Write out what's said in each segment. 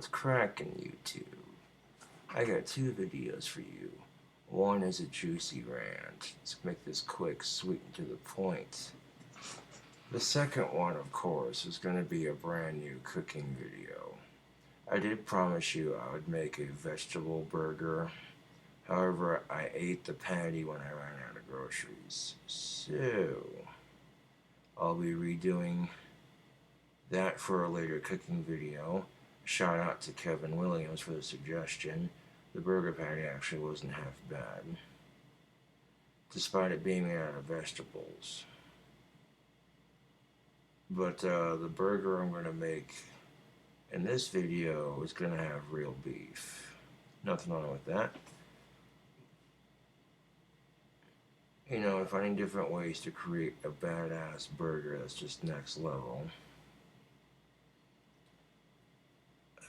What's cracking, YouTube? I got two videos for you. One is a juicy rant. Let's make this quick, sweet, and to the point. The second one, of course, is going to be a brand new cooking video. I did promise you I would make a vegetable burger. However, I ate the patty when I ran out of groceries. So, I'll be redoing that for a later cooking video. Shout out to Kevin Williams for the suggestion. The burger patty actually wasn't half bad, despite it being made out of vegetables. But the burger I'm going to make in this video is going to have real beef. Nothing wrong with that. You know, finding different ways to create a badass burger that's just next level.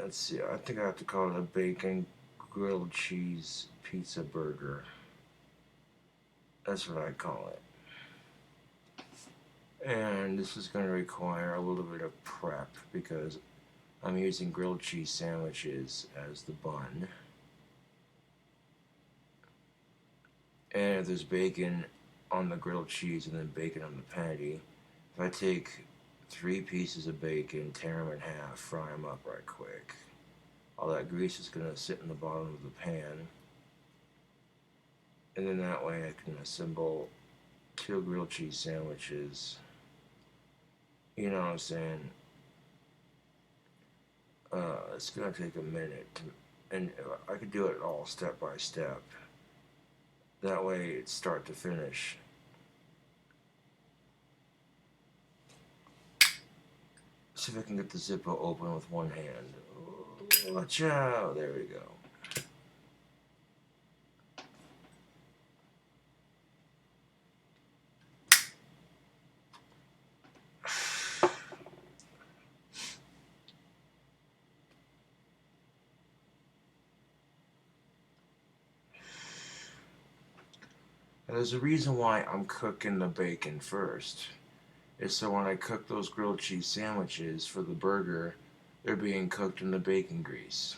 Let's see, I think I have to call it a bacon grilled cheese pizza burger. That's what I call it. And this is going to require a little bit of prep because I'm using grilled cheese sandwiches as the bun. And if there's bacon on the grilled cheese and then bacon on the patty, if I take 3 pieces of bacon, tear them in half, fry them up right quick. All that grease is going to sit in the bottom of the pan. And then that way I can assemble 2 grilled cheese sandwiches. You know what I'm saying? It's going to take a minute. And I could do it all step by step. That way it's start to finish. See if I can get the Zippo open with one hand. Watch out! There we go. Now, there's a reason why I'm cooking the bacon first. Is so when I cook those grilled cheese sandwiches for the burger, they're being cooked in the bacon grease.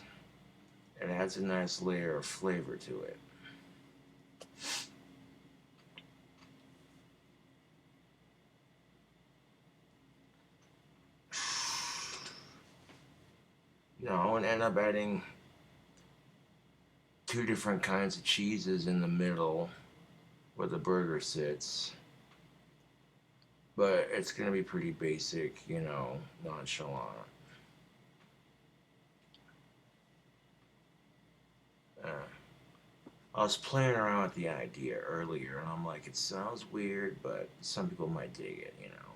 It adds a nice layer of flavor to it. Now I'm going to end up adding 2 different kinds of cheeses in the middle where the burger sits. But it's going to be pretty basic, you know, nonchalant. I was playing around with the idea earlier, and I'm like, it sounds weird, but some people might dig it, you know.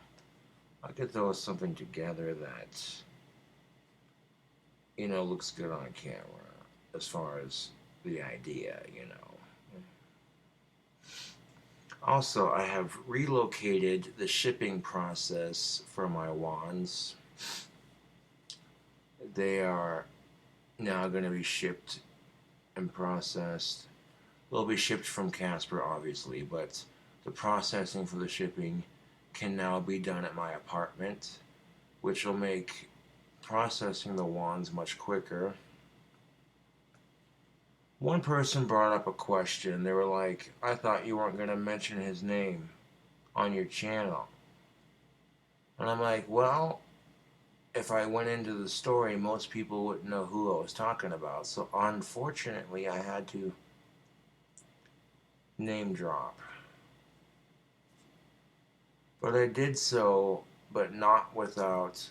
I could throw something together that, you know, looks good on camera, as far as the idea, you know. Also, I have relocated the shipping process for my wands. They are now going to be shipped and processed. They'll be shipped from Casper, obviously, but the processing for the shipping can now be done at my apartment, which will make processing the wands much quicker. One person brought up a question. They were like, I thought you weren't going to mention his name on your channel. And I'm like, well, if I went into the story, most people wouldn't know who I was talking about. So unfortunately, I had to name drop. But I did so, but not without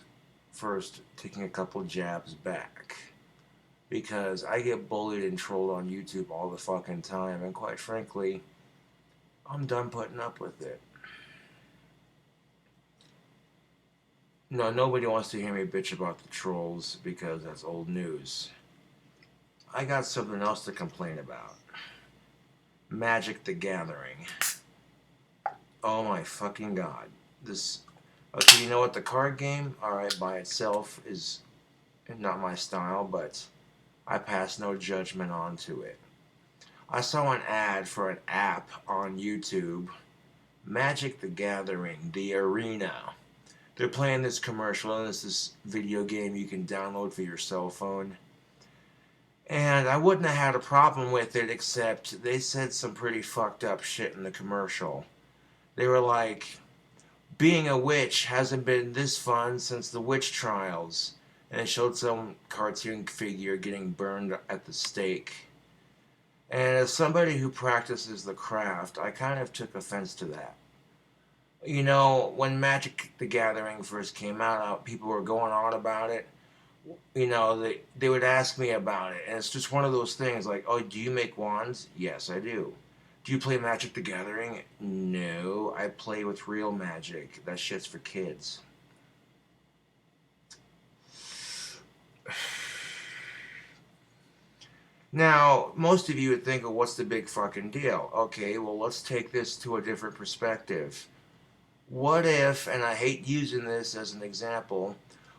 first taking a couple jabs back. Because I get bullied and trolled on YouTube all the fucking time, and quite frankly, I'm done putting up with it. No, nobody wants to hear me bitch about the trolls because that's old news. I got something else to complain about. Magic the Gathering. Oh my fucking god. This... Okay, you know what? The card game, alright, by itself is not my style, but I pass no judgment onto it. I saw an ad for an app on YouTube, Magic the Gathering, the Arena. They're playing this commercial, and it's this video game you can download for your cell phone. And I wouldn't have had a problem with it, except they said some pretty fucked up shit in the commercial. They were like, being a witch hasn't been this fun since the witch trials. And it showed some cartoon figure getting burned at the stake. And as somebody who practices the craft, I kind of took offense to that. You know, when Magic the Gathering first came out, people were going on about it. You know, they would ask me about it. And it's just one of those things like, oh, do you make wands? Yes, I do. Do you play Magic the Gathering? No, I play with real magic. That shit's for kids. Now, most of you would think, oh, what's the big fucking deal? Okay, well, let's take this to a different perspective. What if, and I hate using this as an example,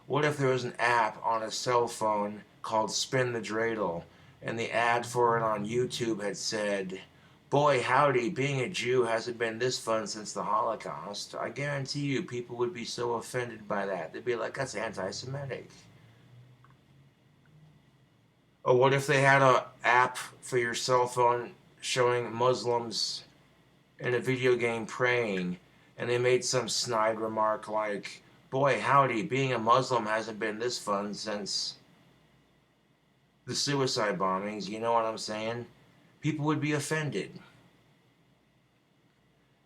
what if there was an app on a cell phone called Spin the Dreidel, and the ad for it on YouTube had said, boy, howdy, being a Jew hasn't been this fun since the Holocaust? I guarantee you people would be so offended by that. They'd be like, that's anti-Semitic. Or what if they had an app for your cell phone showing Muslims in a video game praying, and they made some snide remark like, boy, howdy, being a Muslim hasn't been this fun since the suicide bombings, you know what I'm saying? People would be offended.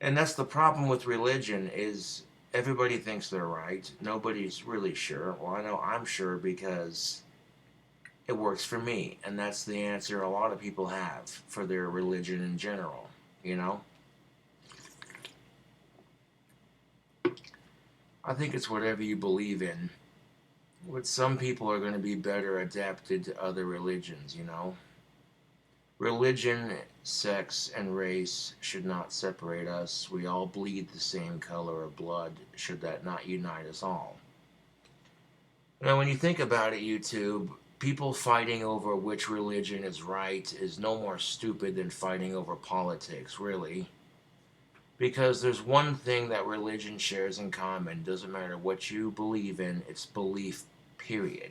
And that's the problem with religion is everybody thinks they're right. Nobody's really sure. Well, I know I'm sure because it works for me. And that's the answer a lot of people have for their religion in general, you know? I think it's whatever you believe in. But some people are going to be better adapted to other religions, you know? Religion, sex, and race should not separate us. We all bleed the same color of blood, should that not unite us all. Now, when you think about it, YouTube, people fighting over which religion is right is no more stupid than fighting over politics, really. Because there's one thing that religion shares in common. Doesn't matter what you believe in, it's belief, period.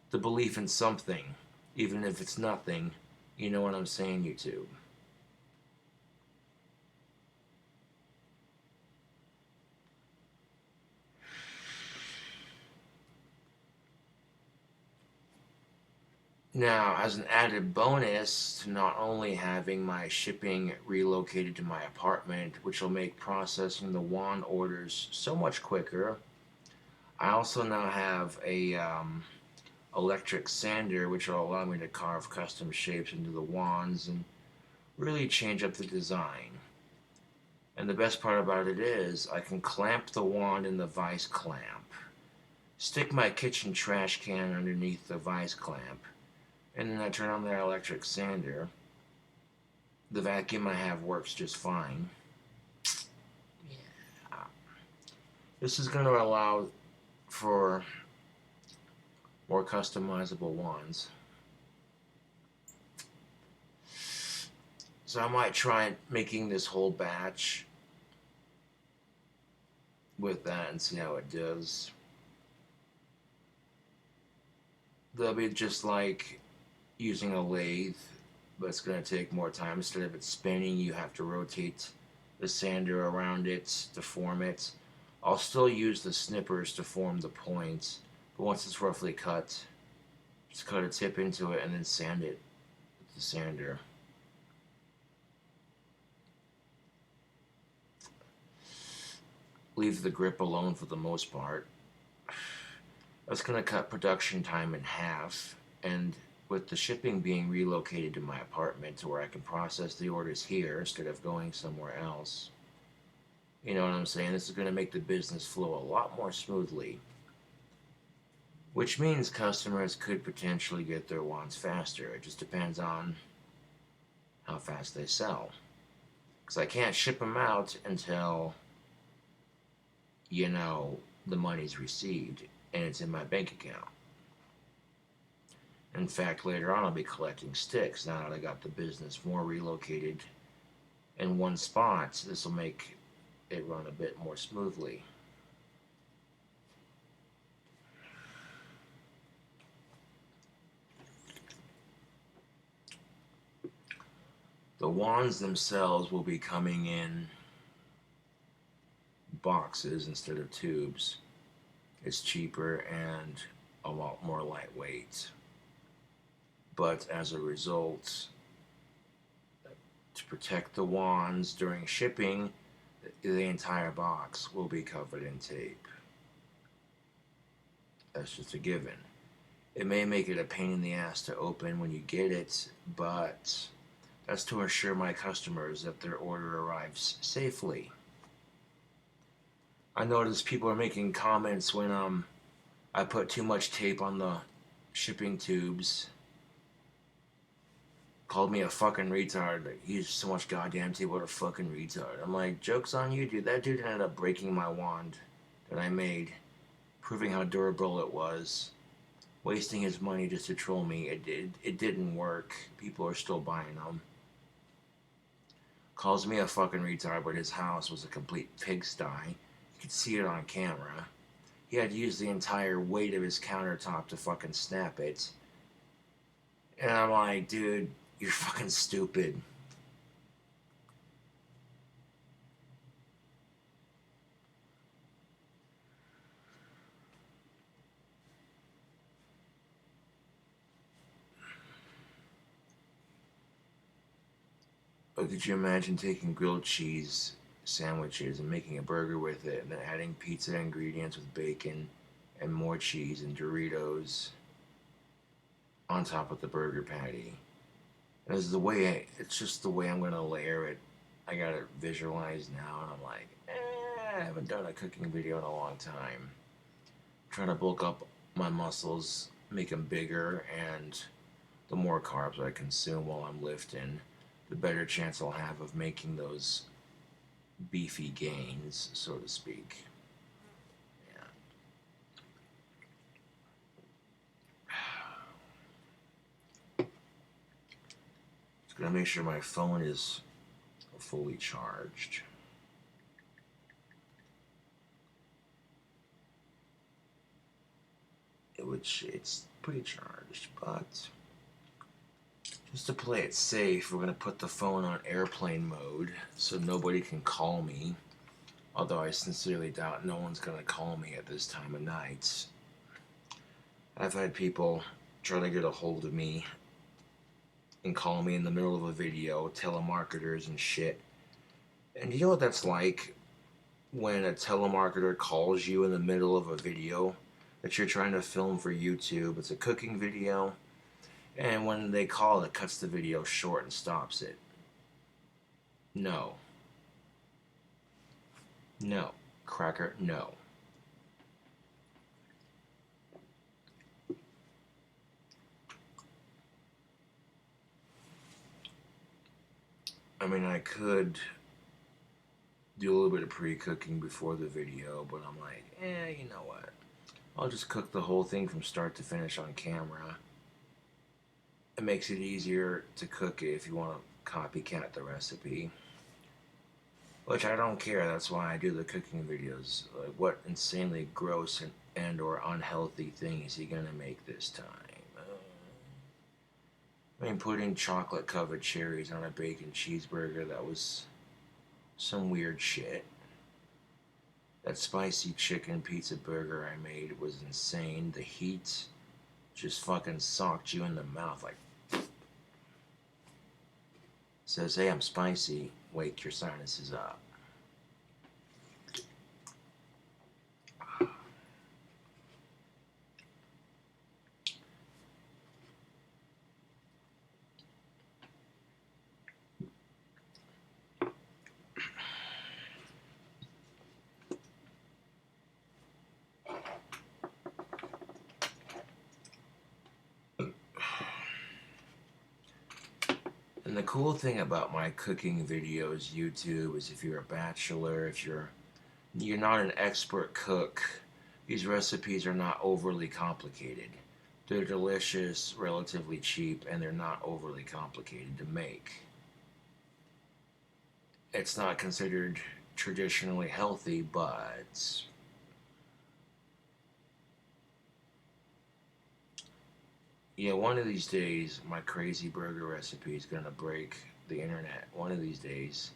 The belief in something, even if it's nothing. You know what I'm saying, YouTube? Now, as an added bonus to not only having my shipping relocated to my apartment, which will make processing the wand orders so much quicker, I also now have a electric sander, which will allow me to carve custom shapes into the wands and really change up the design. And the best part about it is I can clamp the wand in the vice clamp, stick my kitchen trash can underneath the vice clamp, and then I turn on the electric sander. The vacuum I have works just fine. Yeah. This is going to allow for more customizable wands. So I might try making this whole batch with that and see how it does. They'll be just like using a lathe, but it's going to take more time. Instead of it spinning, you have to rotate the sander around it to form it. I'll still use the snippers to form the points, but once it's roughly cut, just cut a tip into it and then sand it with the sander. Leave the grip alone for the most part. That's going to cut production time in half, and with the shipping being relocated to my apartment to where I can process the orders here instead of going somewhere else, you know what I'm saying? This is going to make the business flow a lot more smoothly, which means customers could potentially get their wands faster. It just depends on how fast they sell, because I can't ship them out until, you know, the money's received and it's in my bank account. In fact, later on I'll be collecting sticks now that I got the business more relocated in one spot. This will make it run a bit more smoothly. The wands themselves will be coming in boxes instead of tubes. It's cheaper and a lot more lightweight. But as a result, to protect the wands during shipping, the entire box will be covered in tape. That's just a given. It may make it a pain in the ass to open when you get it, but that's to assure my customers that their order arrives safely. I noticed people are making comments when I put too much tape on the shipping tubes. Called me a fucking retard. Like, he used so much goddamn tape. What a fucking retard. I'm like, joke's on you, dude. That dude ended up breaking my wand that I made, proving how durable it was. Wasting his money just to troll me. It didn't work. People are still buying them. Calls me a fucking retard, but his house was a complete pigsty. You could see it on camera. He had to use the entire weight of his countertop to fucking snap it. And I'm like, dude, you're fucking stupid. But could you imagine taking grilled cheese sandwiches and making a burger with it, and then adding pizza ingredients with bacon and more cheese and Doritos on top of the burger patty? And it's just the way I'm gonna layer it. I got it visualized now, and I'm like, I haven't done a cooking video in a long time. I'm trying to bulk up my muscles, make them bigger, and the more carbs I consume while I'm lifting, the better chance I'll have of making those beefy gains, so to speak. Yeah. Just gonna make sure my phone is fully charged. Which it's pretty charged, but just to play it safe, we're going to put the phone on airplane mode so nobody can call me. Although I sincerely doubt no one's going to call me at this time of night. I've had people try to get a hold of me and call me in the middle of a video, telemarketers and shit. And you know what that's like when a telemarketer calls you in the middle of a video that you're trying to film for YouTube? It's a cooking video. And when they call, it cuts the video short and stops it. No. No. Cracker, no. I mean, I could do a little bit of pre-cooking before the video, but I'm like, you know what? I'll just cook the whole thing from start to finish on camera. It makes it easier to cook it if you want to copycat the recipe. Which I don't care, that's why I do the cooking videos. Like, what insanely gross and or unhealthy thing is he gonna make this time? I mean, putting chocolate covered cherries on a bacon cheeseburger, that was some weird shit. That spicy chicken pizza burger I made was insane. The heat just fucking socked you in the mouth like. Says, hey, I'm spicy. Wake your sinuses up. And the cool thing about my cooking videos, YouTube, is if you're a bachelor, if you're not an expert cook, these recipes are not overly complicated. They're delicious, relatively cheap, and they're not overly complicated to make. It's not considered traditionally healthy, but yeah, one of these days, my crazy burger recipe is gonna break the internet one of these days.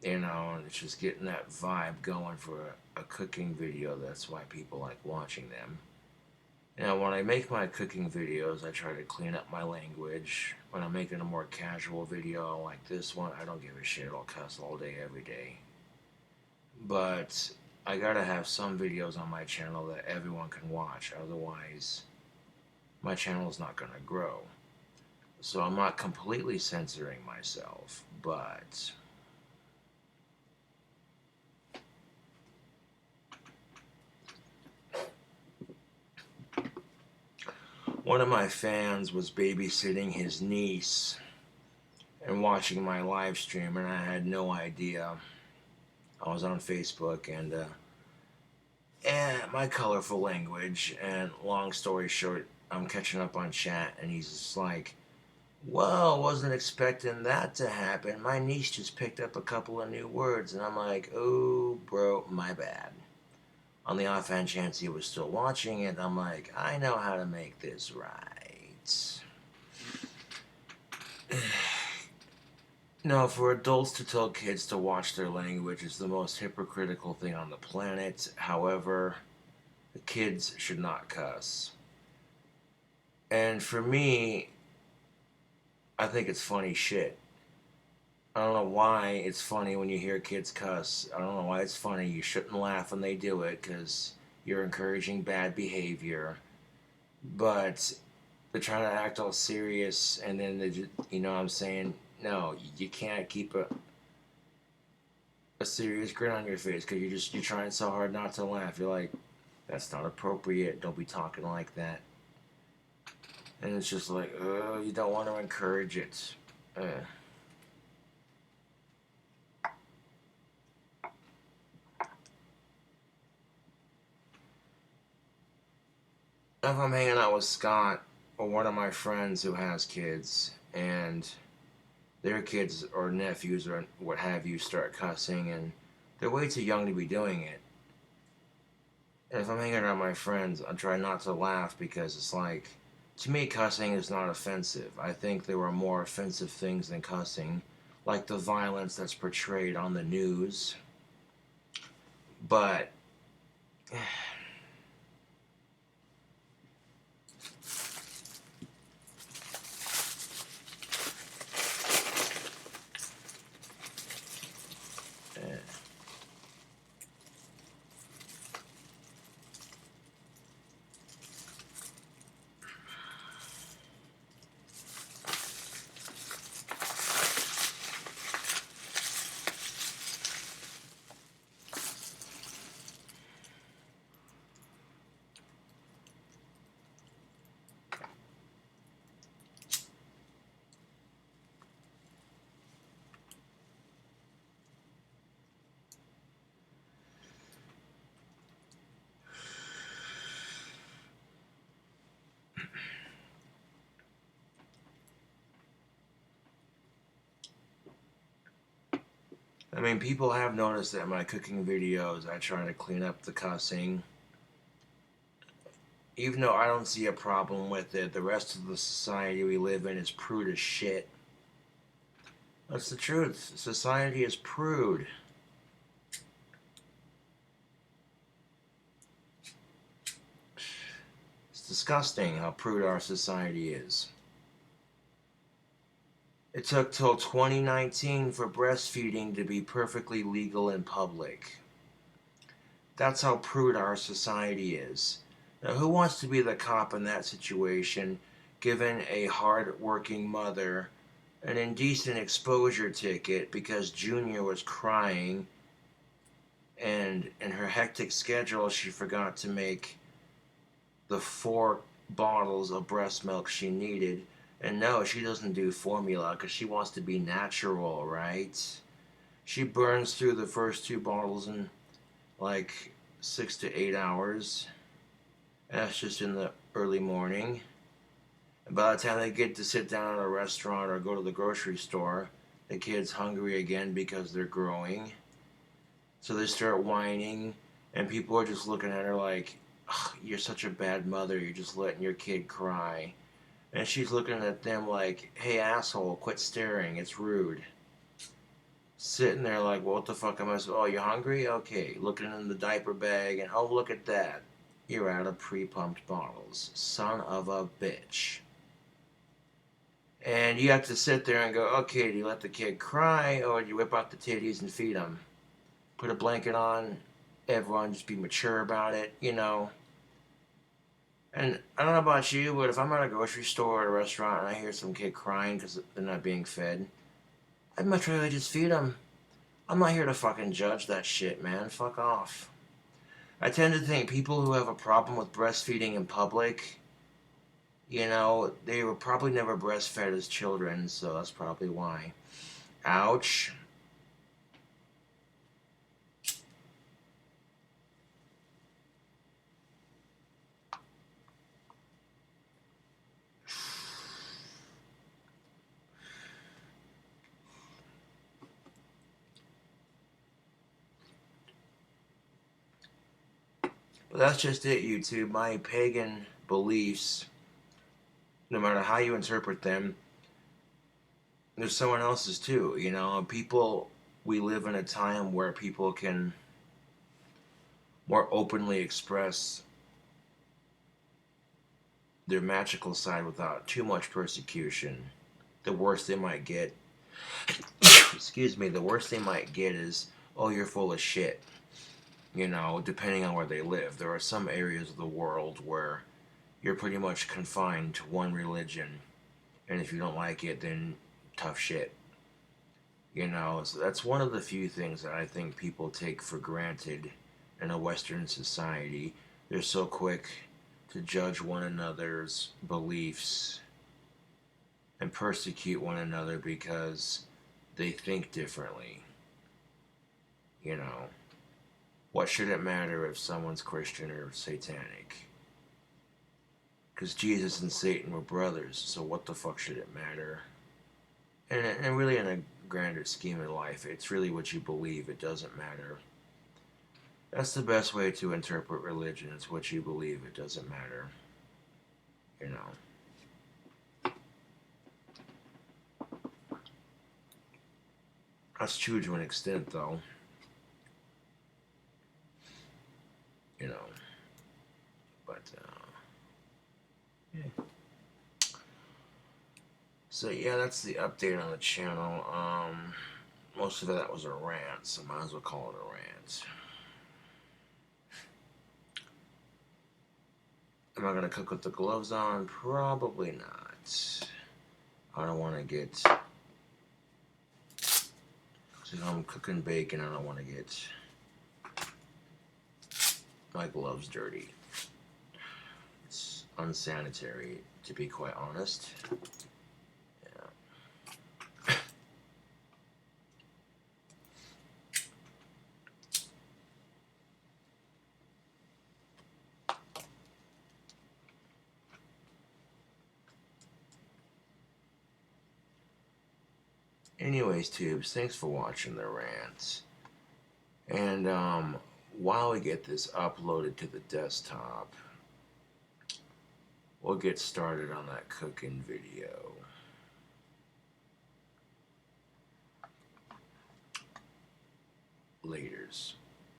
You know, and it's just getting that vibe going for a cooking video. That's why people like watching them. Now, when I make my cooking videos, I try to clean up my language. When I'm making a more casual video like this one, I don't give a shit. I'll cuss all day, every day. But I gotta have some videos on my channel that everyone can watch. Otherwise, my channel is not gonna grow. So I'm not completely censoring myself, but one of my fans was babysitting his niece and watching my live stream, and I had no idea. I was on Facebook, and my colorful language, and long story short, I'm catching up on chat, and he's just like, "Whoa, wasn't expecting that to happen. My niece just picked up a couple of new words," and I'm like, "Oh, bro, my bad." On the offhand chance he was still watching it, I'm like, I know how to make this right. No, for adults to tell kids to watch their language is the most hypocritical thing on the planet. However, the kids should not cuss. And for me, I think it's funny shit. I don't know why it's funny when you hear kids cuss. I don't know why it's funny. You shouldn't laugh when they do it because you're encouraging bad behavior. But they're trying to act all serious, and then they just, you know what I'm saying? No, you can't keep a serious grin on your face because you're trying so hard not to laugh. You're like, that's not appropriate. Don't be talking like that. And it's just like, oh, you don't want to encourage it. If I'm hanging out with Scott or one of my friends who has kids, and their kids or nephews or what have you start cussing, and they're way too young to be doing it. And if I'm hanging around my friends, I try not to laugh because it's like, to me, cussing is not offensive. I think there are more offensive things than cussing, like the violence that's portrayed on the news. But I mean, people have noticed that in my cooking videos, I try to clean up the cussing. Even though I don't see a problem with it, the rest of the society we live in is prude as shit. That's the truth. Society is prude. It's disgusting how prude our society is. It took till 2019 for breastfeeding to be perfectly legal in public. That's how prude our society is. Now, who wants to be the cop in that situation, giving a hard-working mother an indecent exposure ticket because Junior was crying, and in her hectic schedule, she forgot to make the 4 bottles of breast milk she needed. And no, she doesn't do formula because she wants to be natural, right? She burns through the first 2 bottles in like 6 to 8 hours. That's just in the early morning. And by the time they get to sit down at a restaurant or go to the grocery store, the kid's hungry again because they're growing. So they start whining, and people are just looking at her like, "Ugh, you're such a bad mother. You're just letting your kid cry." And she's looking at them like, hey, asshole, quit staring. It's rude. Sitting there like, well, what the fuck am I supposed to... Oh, you hungry? Okay. Looking in the diaper bag and, oh, look at that. You're out of pre-pumped bottles. Son of a bitch. And you have to sit there and go, okay, do you let the kid cry or do you whip out the titties and feed him? Put a blanket on. Everyone just be mature about it, you know. And I don't know about you, but if I'm at a grocery store or a restaurant and I hear some kid crying because they're not being fed, I'd much rather just feed them. I'm not here to fucking judge that shit, man. Fuck off. I tend to think people who have a problem with breastfeeding in public, you know, they were probably never breastfed as children, so that's probably why. Ouch. But that's just it, YouTube. My pagan beliefs, no matter how you interpret them, there's someone else's too. You know, people, we live in a time where people can more openly express their magical side without too much persecution. The worst they might get, excuse me, the worst they might get is, oh, you're full of shit. You know, depending on where they live. There are some areas of the world where you're pretty much confined to one religion, and if you don't like it, then tough shit. You know, so that's one of the few things that I think people take for granted in a Western society. They're so quick to judge one another's beliefs and persecute one another because they think differently. You know, what should it matter if someone's Christian or satanic? Because Jesus and Satan were brothers, so what the fuck should it matter? And really, in a grander scheme of life, it's really what you believe. It doesn't matter. That's the best way to interpret religion. It's what you believe. It doesn't matter. You know. That's true to an extent, though. You know. But, yeah. So, yeah, that's the update on the channel. Most of that was a rant, so might as well call it a rant. Am I going to cook with the gloves on? Probably not. I don't want to get... So I'm cooking bacon, I don't want to get my gloves dirty. It's unsanitary, to be quite honest. Yeah. Anyways, tubes, thanks for watching the rant. And while we get this uploaded to the desktop, we'll get started on that cooking video. Laters.